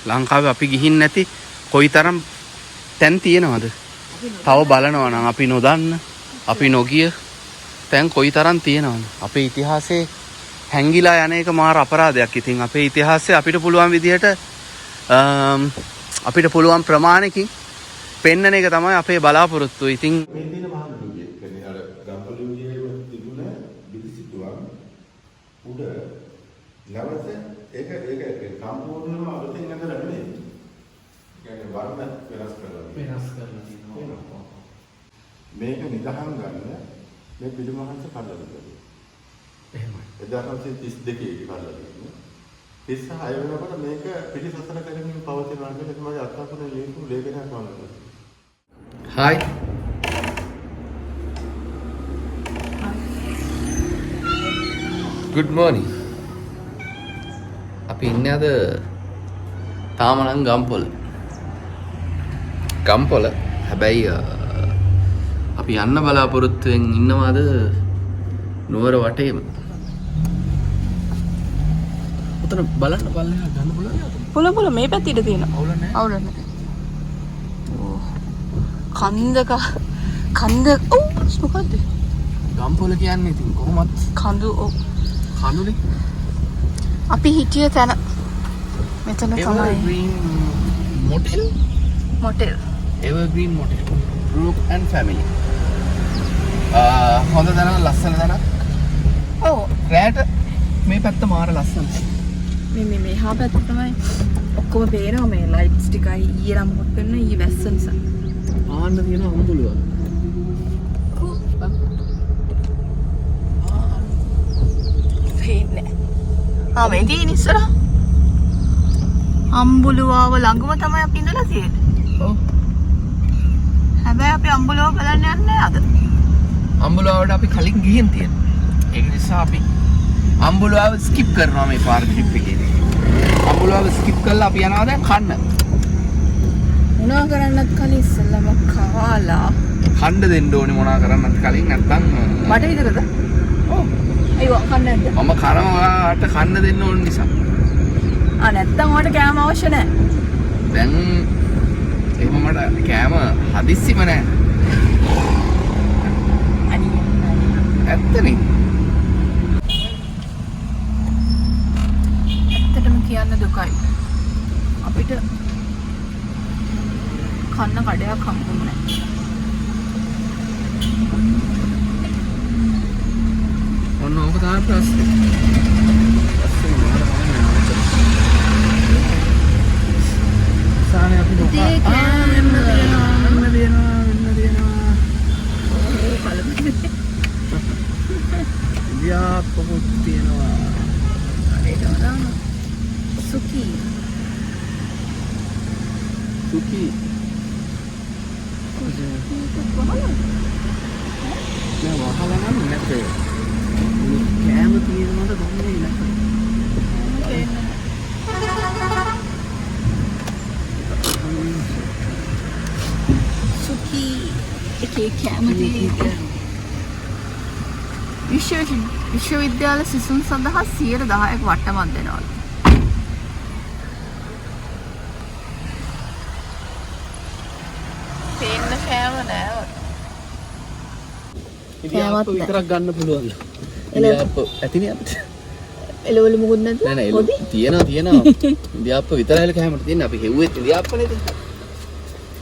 ලංකාවේ අපි ගිහින් නැති කොයිතරම් තැන් තියෙනවද? තව බලනවා නම් අපි නොදන්න, අපි නොගිය තැන් කොයිතරම් තියෙනවද? අපේ ඉතිහාසයේ හැංගිලා යන එක මාර අපරාධයක්. ඉතින් අපේ ඉතිහාසය අපිට පුළුවන් විදිහට අපිට පුළුවන් ප්‍රමාණයකින් පෙන්වන එක තමයි අපේ බලාපොරොත්තු. ඉතින් මේ දින මහනුවරයේ කියන්නේ අර ගම්පොළොවේ තිබුණ බිලිසිතුවම් උඩ නැවත ඒක සම්පූර්ණයෙන්ම අලුතෙන් ඇඳලා නෙමෙයි. කියන්නේ වර්ණ වෙනස් කරලා තියෙනවා. මේක නිදහම් ගන්න මේ පිළිමහන්ස කඩලා දෙනවා. එහෙමයි. 1932 කඩලා දෙනවා. 36 වෙනකොට මේක පිටිසතර කරමින් පවතිනවා කියන එක මගේ අත්අඩංගුවේ ලියපු ලේඛනයක් වුණා. Hi. Good morning. අපි ඉන්නේ අද තාම නම් ගම්පොළ. හැබැයි අපි යන්න බලාපොරොත්තුෙන් ඉන්නවාද නුවර වටේම. උතන බලන්න පල්ලෙහා ගන්න පුළුවන් මේ පැත්තට තියෙනවා. අවුල නැහැ. කන්ද මොකද්ද? ගම්පොළ කියන්නේ ඉතින් කොහොමත් කඳුනේ. අපි හිටිය තැන මෙතන තමයි. Motel. Evergreen Motel. Group and family. හොඳ දන ලස්සන දන. ඔව්. රැට මේ පැත්ත මාර ලස්සනයි. මේ හා පැත්ත තමයි ඔක්කොම පේනවා මේ ලයිට්ස් ටිකයි ඊයේ නම් මොකක් කරන ඊයේ වැස්ස නිසා. ආන්න තියෙන අම්බුලුව. පේන්නේ. මේ තියෙන ඉස්සර අම්බුලුවාව ළඟම තමයි අපි ඉඳලා තියෙන්නේ. ඔව්. හැබැයි අපි අම්බුලුව බලන්න යන්නේ අද. අම්බුලුවාවට අපි කලින් ගිහින් තියෙනවා. ඒක නිසා අපි අම්බුලුවාව ස්කිප් කරනවා මේ පාර ට්‍රිප් එකේදී. අම්බුලුවාව ස්කිප් කරලා අපි යනවා දැන් කන්න. මොනවා කරන්නත් කලින් ඉස්සෙල්ලාම කාලා කන්න දෙන්න ඕනේ මොනවා කරන්නත් කලින් නැත්තම් මට විතරද? ඔව්. අයියෝ කන්න නැද්ද? මම කනවාට කන්න දෙන්න ඕන නිසා. නැත්තම් ඔයාලට කෑම අවශ්‍ය නැහැ. දැන් එහෙම මට කෑම හදිස්සිම නැහැ. ඇත්තනේ. ඇත්තටම කියන්න දුකයි. අපිට කන්න කඩයක් හම්බුනේ නැහැ. ඔන්න ඕක තමයි ප්‍රශ්නේ. සානේ අපි දුක වෙන්න දෙනවා. ඕ කලබලයි. ඉන්දියාප්පකුත් තියෙනවා. ඒක දාන්න. සුකි. නෑ වහලා නම් නැතේ. කෑම තියෙනවද දන්නේ නැහැ. සුකි එකේ කෑම තියෙන්නේ. විශ්වවිද්‍යාල සිසුන් සඳහා 10%ක වට්ටමක් දෙනවා. පේන්න කෑම නෑ. ඉතින් විතරක් ගන්න පුළුවන්. ඉන්දියාප්ප ඇතිනේ අපිට. එළවලු මොකුත් නැද්ද? නෑ තියෙනවා. ඉන්දියාප්ප විතරයිල කැමරට තියෙන්නේ. අපි හෙව්වෙත් ඉන්දියාප්ප නේද?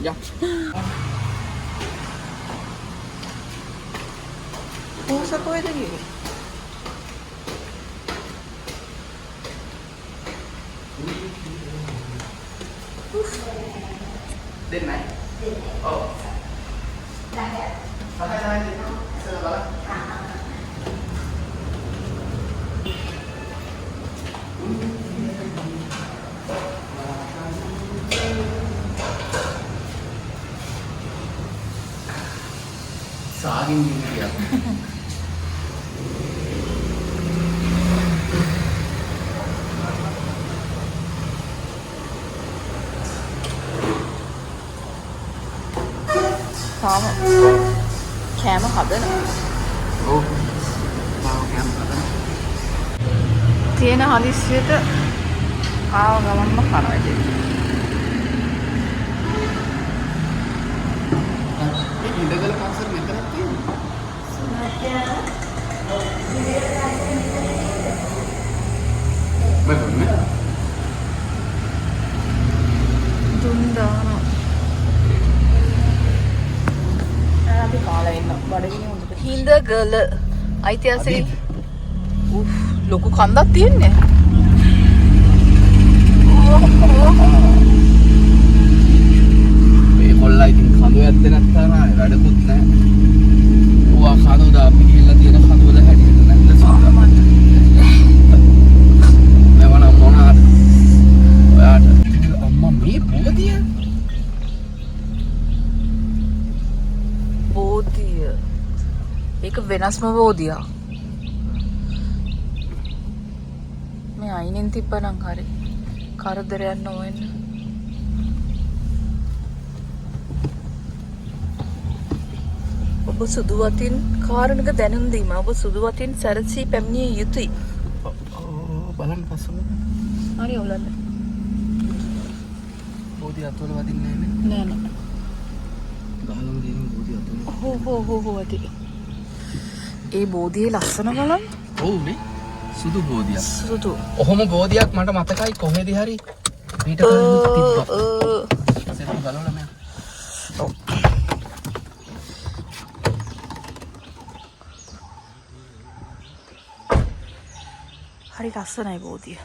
යා. පෝස කොහෙද ගියේ? දෙන්නයි. ඔව්. නැහැ. Saging dia. Sama. Kෑම හදනවා. ඔව්. කෑම හදනවා. තියෙන හදිස්සියට ආව ගමන්ම කනවා ඉතින්. දානවා. අපි කාලා ඉන්න බඩගිනි හොඳට. හිඳගල ඓතිහාසික ලොකු කන්දක් තියෙන්නේ. මේ කොල්ලා ඉතින් කඳු ඇත්තේ නැත්නම් වැඩකුත් නැහැ. ඕවා කඳු දාපි ගිහලා තියෙන කඳුවල හැටියට නැද්ද සාමාන්‍ය. මෙවන මොනාද? ඔයාට අම්මා මේ බෝධිය? බෝධිය. ඒක වෙනස්ම බෝධියක්. මේ අයිනෙන් තිබ්බනම් හරි. කරදරයක් නොවෙන්න. ඔබ සුදු වතින් කාරණක දැනුම් දීම. ඔබ සුදු වතින් සැරසී පැමිණිය යුතුයි. බලන්න පස්සම. හරි ඔලන්න. බෝධිය අතවල වදින්නේ නැහැ නේ. නෑ නෑ. ගහලම දින බෝධිය අතවල. හෝ ඇති. ඒ බෝධියේ ලස්සන බලන්න. ඔව් නේ. සුදු බෝධියක්. සුදු. ඔහොම බෝධියක් මට මතකයි කොහෙද හරි ඊට කලින් තිබ්බා. සෙට් ගලවලා මම. ඔව්. හරි ලස්සනයි බෝධිය.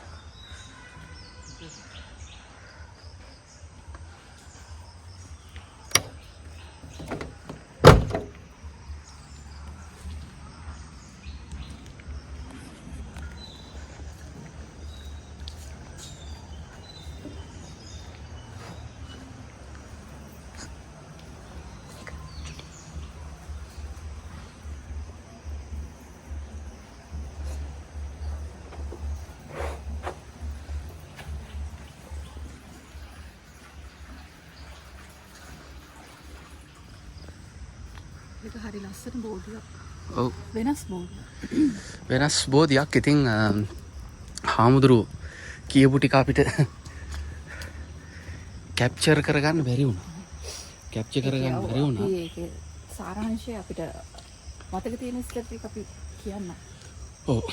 ඒක හරි ලස්සන බෝධියක්. ඔව්. වෙනස් බෝධියක්. වෙනස් බෝධියක්. ඉතින් හාමුදුරුවෝ කියපු ටික අපිට කැප්චර් කරගන්න බැරි වුණා. කැප්චර් කරගන්න බැරි වුණා. ඒකේ සාරාංශය අපිට මතක තියෙන ස්ටෙප් අපි කියන්න. ඔව්.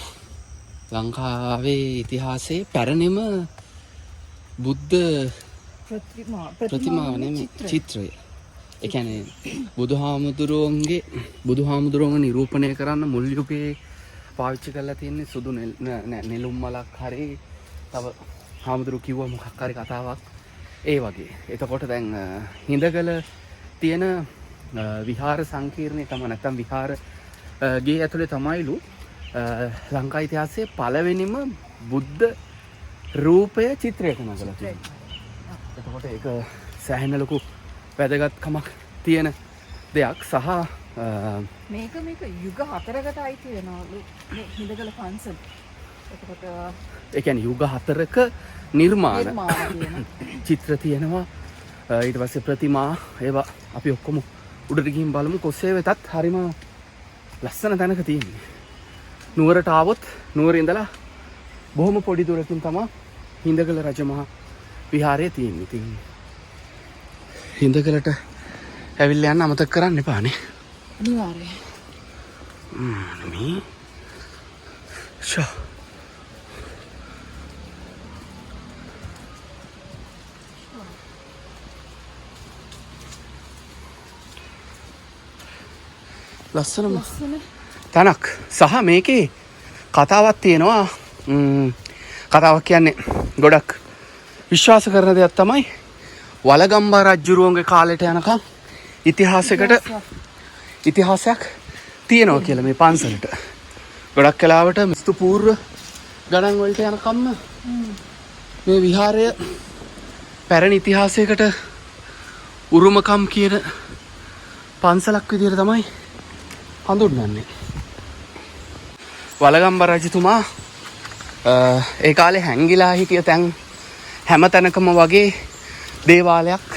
ලංකාවේ ඉතිහාසයේ පැරණිම බුද්ධ ප්‍රතිමාව නෙමෙයි චිත්‍රය. ඒ කියන්නේ බුදුහාමුදුරුවන්ගේ නිරූපණය කරන්න මුල් යුගයේ පාවිච්චි කරලා තියෙන්නේ සුදු නෙළුම් මලක් හරි තව හාමුදුරුවෝ කිව්ව මොකක් හරි කතාවක් ඒ වගේ. එතකොට දැන් හිඳගල තියෙන විහාර සංකීර්ණය තමයි නැත්නම් විහාර ගේ ඇතුලේ තමයිලු ලංකා ඉතිහාසයේ පළවෙනිම බුද්ධ රූපය චිත්‍රයක නගලා තියෙනවා. එතකොට ඒක සෑහෙන ලොකු වැදගත්කමක් තියෙන දෙයක් සහ මේක යුග 4කට අයිති වෙනවලු මේ හිඳගල පන්සල. එතකොට ඒ කියන්නේ යුග 4ක නිර්මාණ තියෙන චිත්‍ර තියෙනවා. ඊට පස්සේ ප්‍රතිමා ඒවා අපි ඔක්කොම උඩට ගිහින් බලමු. කොස්සේ වෙතත් හරිම ලස්සන තැනක තියෙන්නේ. නුවරට ආවොත් නුවරේ ඉඳලා බොහොම පොඩි දුරකින් තමයි හිඳගල රජමහා විහාරය තියෙන්නේ. ඉතින් හිඳගලට ඇවිල්ලා යන්න අමතක කරන්න එපානේ. අනිවාර්යයෙන්. මේ ෂා ලස්සනම තැනක් සහ මේකේ කතාවක් තියෙනවා. කතාවක් කියන්නේ ගොඩක් විශ්වාස කරන දෙයක් තමයි වලගම්බා රජුරුවන්ගේ කාලෙට යනකම් ඉතිහාසයක් තියෙනවා කියලා මේ පන්සලට. ගොඩක් කලාවට මිස්තු පූර්ව ගණන් වලට යනකම්ම මේ විහාරය පැරණි ඉතිහාසයකට උරුමකම් කියන පන්සලක් විදිහට තමයි හඳුන්වන්නේ. වලගම්බා රජතුමා ඒ කාලේ හැංගිලා හිටිය තැන් හැම තැනකම වගේ දේවාලයක්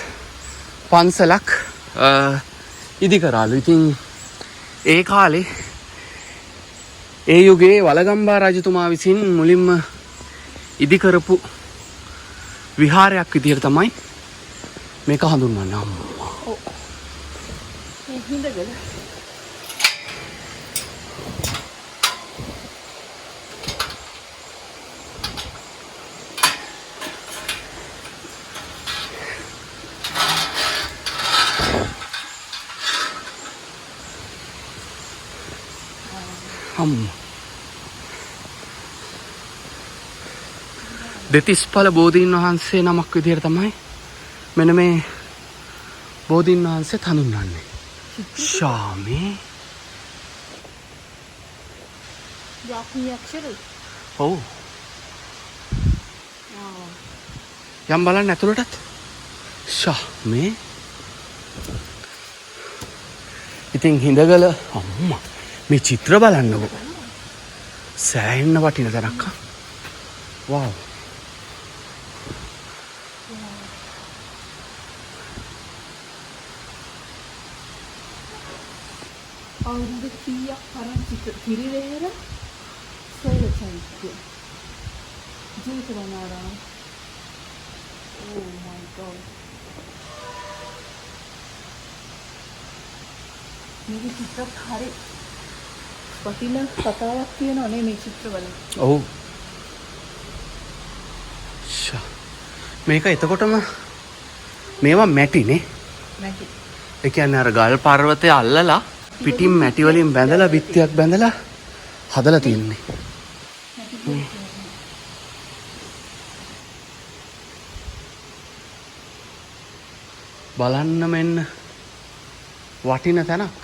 පන්සලක් ඉදි කරාලු. ඉතින් ඒ කාලේ ඒ යුගයේ වලගම්බා රජතුමා විසින් මුලින්ම ඉදි කරපු විහාරයක් විදිහට තමයි මේක හඳුන්වන්නේ. අම්මා. ඔව්. මේ හිඳගල දෙතිස්ඵල බෝධීන් වහන්සේ නමක් විදිහට තමයි මෙන්න මේ බෝධීන් වහන්සේ හඳුන්වන්නේ. ශාමේ. ජාපනීය අක්ෂර. ඔව්. යම් බලන්න ඇතුළටත්. ශාමේ. ඉතින් හිඳගල අම්මා මේ චිත්‍ර බලන්නකෝ. සෑහෙන්න වටින තැනක්. වව්. අවුරුදු 100ක් පරණ පිරිවෙහෙර සෛල චෛත්‍ය. ජීවිතවනාරාම. Oh my god. මේ චිත්‍ර හරි වටින කතාවක් තියෙනවා නේ මේ චිත්‍රවල. ඔව්. මේක එතකොටම මේවා මැටිනේ. මැටි. ඒ කියන්නේ අර ගල් පර්වතය අල්ලලා පිටින් මැටි වලින් බැඳලා බිත්තියක් බැඳලා හදලා තියෙන්නේ. බලන්න මෙන්න වටින තැනක්.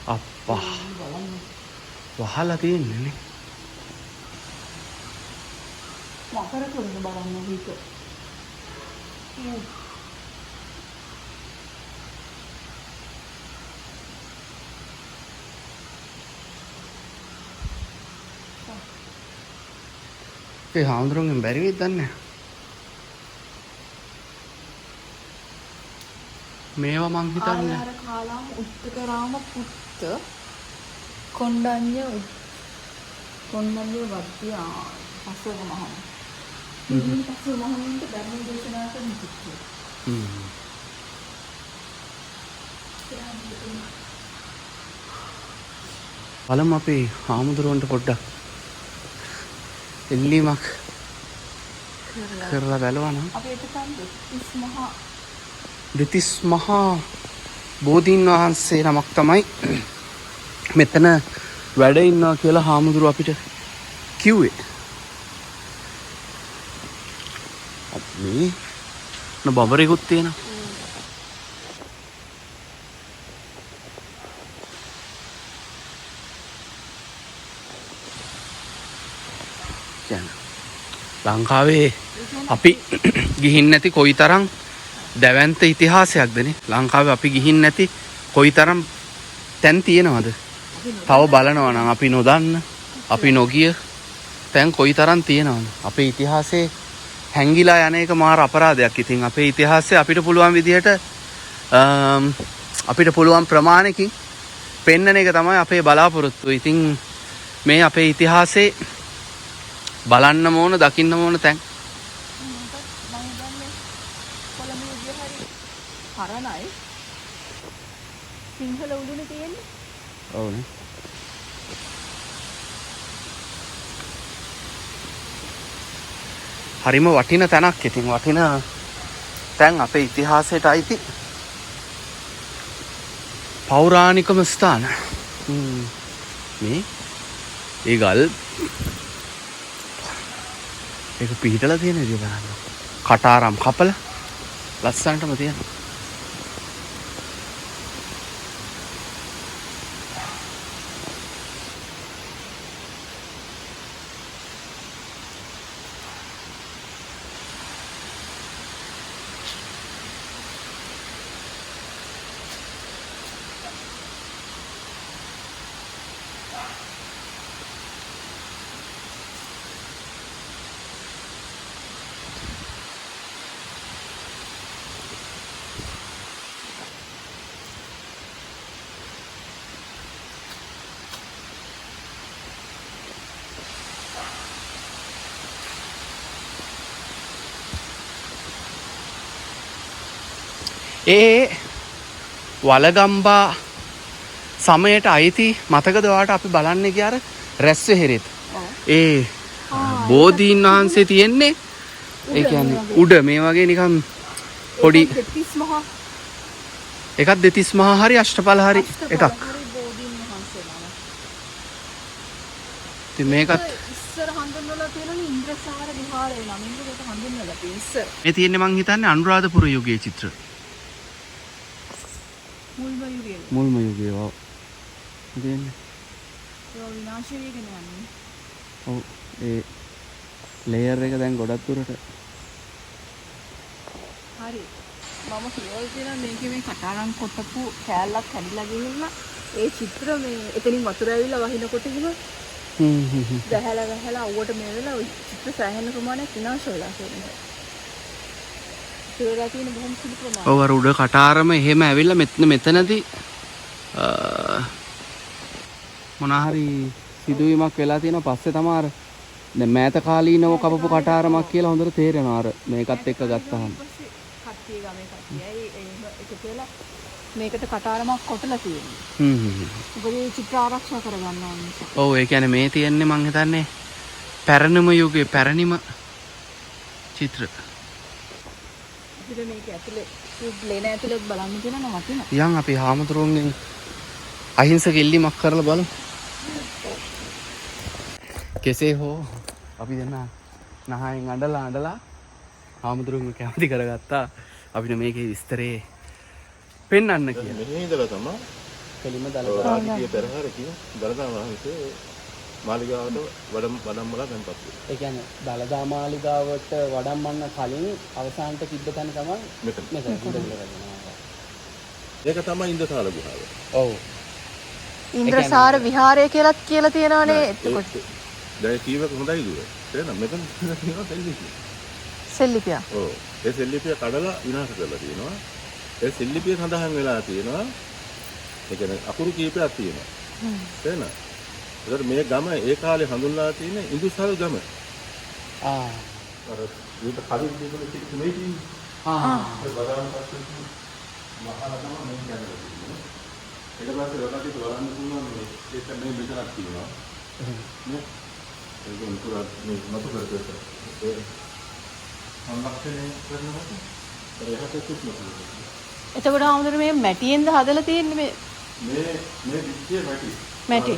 අප්පා වහලා තියෙන්නේ නේ. මකර කොන්න බලන්න හිත. ඒ හාමුදුරුවන්ගෙන් බැරි වෙයිද දන්නේ නැහැ. මේවා මං හිතන්නේ ආහාර කාලාම උත්තකරාම පුත්ත කොණ්ඩඤ්ඤ වර්තිය අසෝක මහා. මේ අසෝක මහණන්ට ධර්ම දේශනා කරන චිත්‍රය. බලමු අපේ හාමුදුරුවන්ට පොඩ්ඩක් එල්ලීමක් කරලා බලනවා නම් අපේ දෙතිස් මහා බෝධීන් වහන්සේ නමක් තමයි මෙතන වැඩ ඉන්නවා කියලා හාමුදුරුවෝ අපිට කිව්වේ. මේ බබරෙකුත් තියෙනවා. ලංකාවේ අපි ගිහින් නැති කොයිතරම් දැවැන්ත ඉතිහාසයක්දනේ. ලංකාවේ අපි ගිහින් නැති කොයිතරම් තැන් තියෙනවද? තව බලනවා නම් අපි නොදන්න, අපි නොගිය තැන් කොයිතරම් තියෙනවද? අපේ ඉතිහාසයේ හැංගිලා යන එක මාර අපරාධයක්. ඉතින් අපේ ඉතිහාසය අපිට පුළුවන් විදිහට අපිට පුළුවන් ප්‍රමාණයකින් පෙන්වන එක තමයි අපේ බලාපොරොත්තුව. ඉතින් මේ අපේ ඉතිහාසයේ බලන්න ඕන, දකින්න ඕන තැන්. හරණයි සිංහල උඩුනේ තියෙන්නේ. ඔව්නේ. හරිම වටින තැනක්. ඉතින් වටින තැන් අපේ ඉතිහාසයට අයිති පෞරාණිකම ස්ථාන. මේ ඒ ගල් ඒක පිහිටලා තියෙන විදිය බලන්න. කටාරම් කපල ලස්සනටම තියෙනවා. ඒ වලගම්බා සමයට අයිති මතකද ඔයාලට අපි බලන්නේ කිය අර රැස්වෙහෙරෙත්. ඒ බෝධීන් වහන්සේ තියෙන්නේ ඒ කියන්නේ උඩ මේ වගේ නිකන් පොඩි එකක් දෙතිස් මහා හරි අෂ්ටඵල හරි එකක්. බෝධීන් වහන්සේලා. ඉතින් මේකත් ඉස්සර හඳුන්වලා තියෙනනේ ඉන්ද්‍රසාර විහාරය නම් මේක හඳුන්වලා තියෙන ඉස්සර. මේ තියෙන්නේ මං හිතන්නේ අනුරාධපුර යුගයේ චිත්‍ර. මුල්ම යුගයේ. මුල්ම යුගයේ වව. දෙන්නේ. ඒ විනාශ වෙගෙන යන්නේ. ඔව් ඒ ලේයර් එක දැන් ගොඩක් දුරට හරි. මම කියවල තියෙන මේකේ මේ කටාරම් කොටපු කෑල්ලක් හැදිලා ගිහිල්ලා ඒ චිත්‍ර මේ එතනින් වතුර ඇවිල්ලා වහිනකොට හිම ගහලා අවුවට මේ වෙලා චිත්‍ර සෑහෙන ප්‍රමාණයක් විනාශ වෙලා තියෙනවා. ඒලා තියෙන බොහොම සුළු ප්‍රමාණයක්. ඔව් අර උඩ කටාරම එහෙම ඇවිල්ලා මෙතනදී මොනහරි සිදුවීමක් වෙලා තියෙනවා. පස්සේ තමයි අර දැන් මෑත කාලීනව කපපු කටාරමක් කියලා හොඳට තේරෙනවා අර මේකත් එක්ක ගත්තාම. කට්ටිය ගමේ කට්ටියයි ඒක කියලා මේකට කටාරමක් කොටලා තියෙනවා. මොකද මේ චිත්‍ර ආරක්ෂා කරගන්න ඕන නිසා. ඔව් ඒ කියන්නේ මේ තියෙන්නේ මං හිතන්නේ පැරණිම යුගයේ පැරණිම චිත්‍ර. ඉතින් මේක ඇතුලේ ලේන ඇතුලේ බලන්න තියෙනවා වටිනවා. යන් අපි හාමුදුරුවන්ගෙන් අහිංසක ඉල්ලීමක් කරලා බලමු. කෙසේ හෝ අපි දෙන්න නහයෙන් අඬලා හාමුදුරුවන්ව කැමති කරගත්තා අපිට මේකේ විස්තරේ පෙන්වන්න කියලා. මෙහි ඉඳලා තමයි කෙලිම රාජකීය පෙරහර කියන දළදා වහන්සේ මාලිගාවට වඩම්මලා දැන්පත් වෙනවා. ඒ කියන්නේ දළදා මාලිගාවට වඩම්මන්න කලින් අවසානට තිබ්බ තැන තමයි මෙතන ඒක තමයි ඉන්ද්‍රසාර ගුහාව. ඔව්. ඉන්ද්‍රසාර විහාරය කියලාත් කියලා තියෙනවනේ එතකොට. දැන් කීවක හොඳයි දුව. තේරෙනවද? මෙතන තියෙනවා සෙල්ලිපිය. සෙල්ලිපිය. ඔව්. ඒ සෙල්ලිපිය කඩලා විනාශ කරලා තියෙනවා. ඒ සෙල්ලිපිය සඳහන් වෙලා තියෙනවා. ඒ කියන්නේ අකුරු කීපයක් තියෙනවා. තේරෙනවද? ඒකට මේ ගම ඒ කාලේ හඳුන්වලා තියෙන ඉන්දුසාර ගම. ආ. අර ඊට කලින් තිබුණ චිත්‍ර මේ තියෙන්නේ. ඒ බදාම් පස්සේ මහාන තමයි මේ කියන්නේ. ඊට පස්සේ රටේ බලන්න පුළුවන් මේ ඒක මේ මෙතනක් තියෙනවා. නේ? ඒක උන්තුරත් මේ මතු කරගත්ත. ඒ සම්ලක්ෂණය කරනකොට ඒකට කිසිම එතකොට ආමුදුර මේ මැටියෙන්ද හදලා තියෙන්නේ මේ විශ්ය මැටි. මැටි.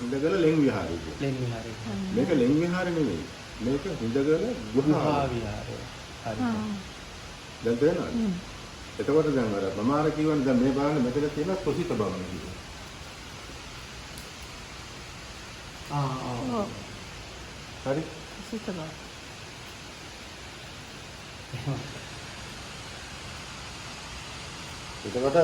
හිඳගල ලෙන් විහාරය. ලෙන් විහාරය. මේක ලෙන් විහාරය නෙමෙයි. මේක හිඳගල ගුහා විහාරය. හරි. දැන් තේරෙනවද? එතකොට දැන් අර මමාර කියවනේ දැන් මේ බලන්න මෙතන තියෙන ප්‍රසිත භවන කියනවා. හරි. ප්‍රසිත භවන. එතකොට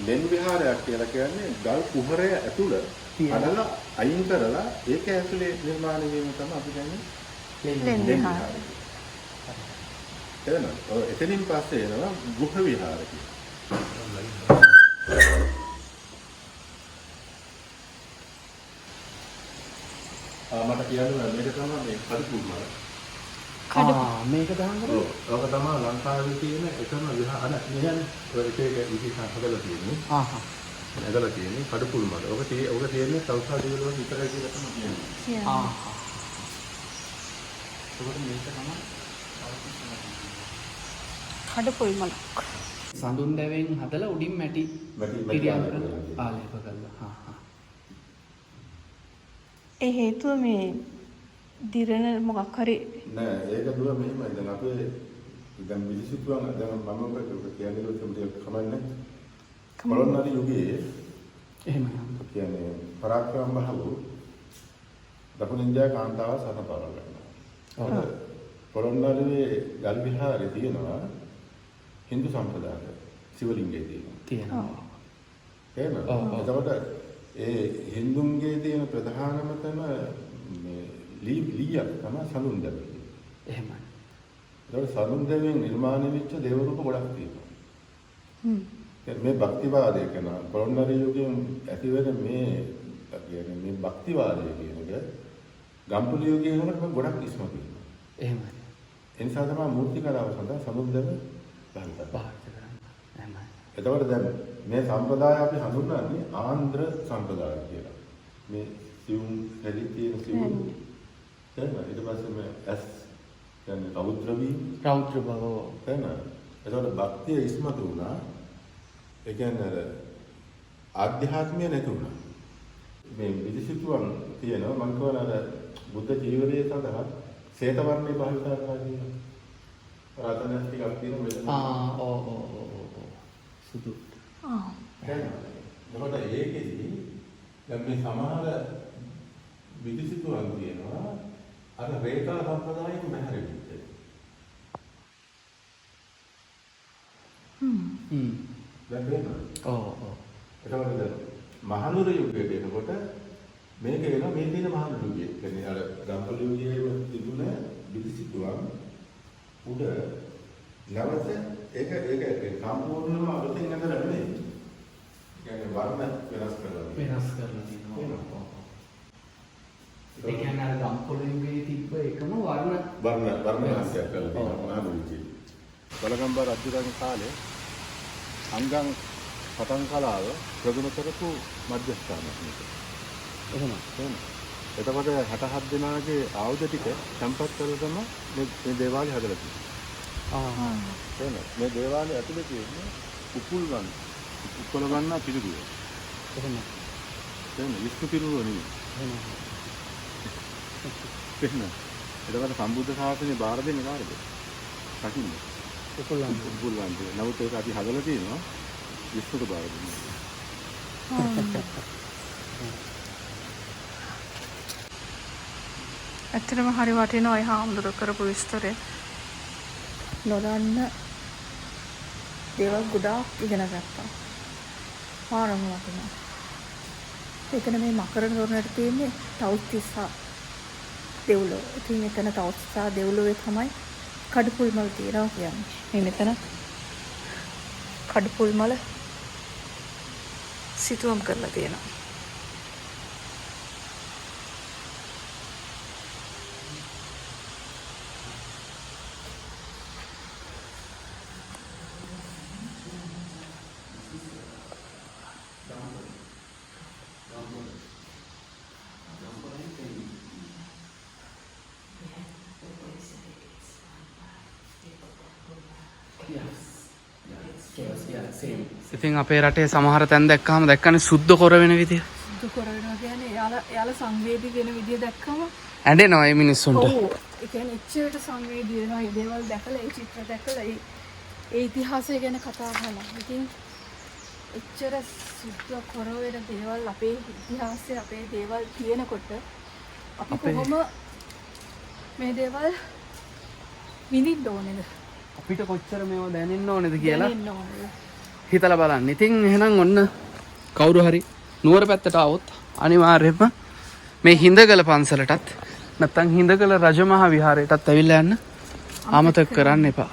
ලෙන් විහාරයක් කියලා කියන්නේ ගල් කුහරය ඇතුළ අඩලා අයින් කරලා ඒක ඇතුලේ නිර්මාණය වීම තමයි අපි කියන්නේ ලෙන් විහාරය. එතන එතනින් පස්සේ එනවා ගෘහ විහාර කියලා. මට කියන්න මේක තමයි මේ කඩපුල්මල. මේක දාන්නද? ඔව්. ඒක තමයි ලංකාවේ තියෙන එකම විහාර. මෙහෙන් ඔය එක විශේෂ හදලා තියෙන්නේ. හදලා තියෙන්නේ කඩපුල්මල. ඔක තියෙන්නේ සෞඛ්‍ය වල විතරයි කියලා තමයි කියන්නේ. ඒකට මේක තමයි කඩපොල්මල. සඳුන් දැවෙන් හදලා උඩින් මැටි පිරියම් ආලේප කරලා. ඒ හේතුව මේ දිරන මොකක් හරි නෑ ඒක දුව මෙහෙමයි දැන් අපේ දැන් මිනිසුතුන් දැන් මම කියන්නේ ඔතන කමන්නේ පොළොන්නරු යුගයේ එහෙමයි. කියන්නේ පරාක්‍රම බහුව දකුණු ඉන්දියා කාන්තාව සතපරල ගන්නවා. පොළොන්නරුවේ ගල් විහාරේ තියෙනවා හින්දු සම්ප්‍රදාය සිවලිංගය තියෙනවා. එතකොට ඒ හින්දුන්ගේ තියෙන ප්‍රධානම තම මේ ලීයක් තමයි සඳුන් දැවෙන. එහෙමයි. ඒතකොට සඳුන් දැවෙන් නිර්මාණය වෙච්ච දේව රූප ගොඩක් තියෙනවා. මේ භක්තිවාදය කරන පොළොන්නරු යුගයෙන් ඇතිවෙන මේ කියන්නේ මේ භක්තිවාදය කියන එක ගම්පුලි යුගයෙන් යනකොට ගොඩක් ඉස්මතු වෙනවා. එහෙමයි. ඒ නිසා තමයි මූර්ති කලාව සඳහා සඳුන් දැවෙන පාවිච්චි කරන්නේ. එහෙමයි. එතකොට දැන් මේ සම්ප්‍රදාය අපි හඳුන්වන්නේ ආන්ධ්‍ර සම්ප්‍රදාය කියලා. මේ සිවුම් හැලි තියෙන සිවුම් තේරෙනවද? ඊට පස්සේ මේ ඇස් කියන්නේ රෞද්‍ර වීම රෞද්‍ර බව. තේරෙනවද? එතකොට භක්තිය ඉස්මතු වුණා. ඒ කියන්නේ අර ආධ්‍යාත්මය නැති වුණා. මේ විදිසිතුවන් තියෙනවා මම කියනවා අර බුද්ධ ජීවිතයේ සඳහා ශ්වේත වර්ණේ භාවිතා කරලා තියෙනවා. රාතන ටිකක් තියෙන මෙතන. ඔව්. සුදු. එතකොට ඒකෙදි දැන් මේ සමහර විදිසිතුවන් තියෙනවා අර රේඛා සම්ප්‍රදායෙන් බැහැර වෙච්ච. දැන් වෙනවා. ඔව්. එතකොට දැන් මහනුවර යුගයට එනකොට මේක වෙනවා මේ තියෙන මහනුවර යුගය. කියන්නේ අර ගම්පල යුගයේ තිබුණ විදිසිතුවන් උඩ නැවත ඒක සම්පූර්ණයෙන්ම අලුතෙන් අදලා නෙමෙයි. කියන්නේ වර්ණ වෙනස් කරලා තියෙනවා. ඒ කියන්නේ අර ගම්පොළොවේ තිබ්බ එකම වර්ණ වෙනස්යක් කරලා තියෙනවා මහනුවර. බලගම්බා රජුගේ කාලේ අංගම් පතන් කලාව ප්‍රගුණ කරපු මධ්‍යස්ථානයක් මේක. එහෙනම් එතකොට 67 දෙනාගේ ආයුධ ටික සම්පත් කරලා තමයි මේ දේවාලය හදලා තියෙන්නේ. මේ දේවාලය ඇතුලේ තියෙන්නේ උපුල් ගන්න පිළිගුව. එහෙනම් විශ්ණු පිළිගුව නෙවෙයි. එතකොට සම්බුද්ධ ශාසනය බාර දෙන්නේ කාටද? රකින්න. උපුල් ගන්න. නමුත් ඒක අපි හදලා තියෙනවා විශ්ණුට බාර දෙන්නේ. ඇත්තටම හරි වටිනවා ඒ හාමුදුර කරපු විස්තරය. නොදන්න දේවල් ගොඩාක් ඉගෙන ගත්තා. පාරම වටිනවා. එතන මේ මකර තොරණට තියෙන්නේ තවුස්තිස්සා දෙව්ලොව. ඉතින් මෙතන තවුස්තිස්සා දෙව්ලොවේ තමයි කඩපුල් මල තියනවා කියන්නේ. මේ මෙතන කඩපුල් මල සිතුවම් කරලා තියෙනවා. ඉතින් අපේ රටේ සමහර තැන් දැක්කම දැක්කනේ සුද්ධ කර වෙන විදිය. සුද්ධ කර වෙනවා කියන්නේ එයාලා සංවේදී වෙන විදිය දැක්කම ඇඬෙනවා මේ මිනිස්සුන්ට. ඔව්. ඒ කියන්නේ එච්චරට සංවේදී වෙනවා. මේ දේවල් දැකලා ඒ චිත්‍ර දැකලා ඒ ඉතිහාසය ගැන කතා කරනවා. ඉතින් එච්චර සුද්ධ කර වෙන දේවල් අපේ ඉතිහාසයේ අපේ දේවල් තියෙනකොට අපි කොහොම මේ දේවල් විඳින්න ඕනේද? අපිට කොච්චර මේවා දැනෙන්න ඕනේද කියලා දැනෙන්න ඕනේද? හිතලා බලන්න. ඉතින් එහෙනම් ඔන්න කවුරු හරි නුවර පැත්තට આવොත් අනිවාර්යයෙන්ම මේ හිඳගල පන්සලටත් නැත්නම් හිඳගල රජමහා විහාරයටත් ඇවිල්ලා යන්න අමතක කරන්න එපා.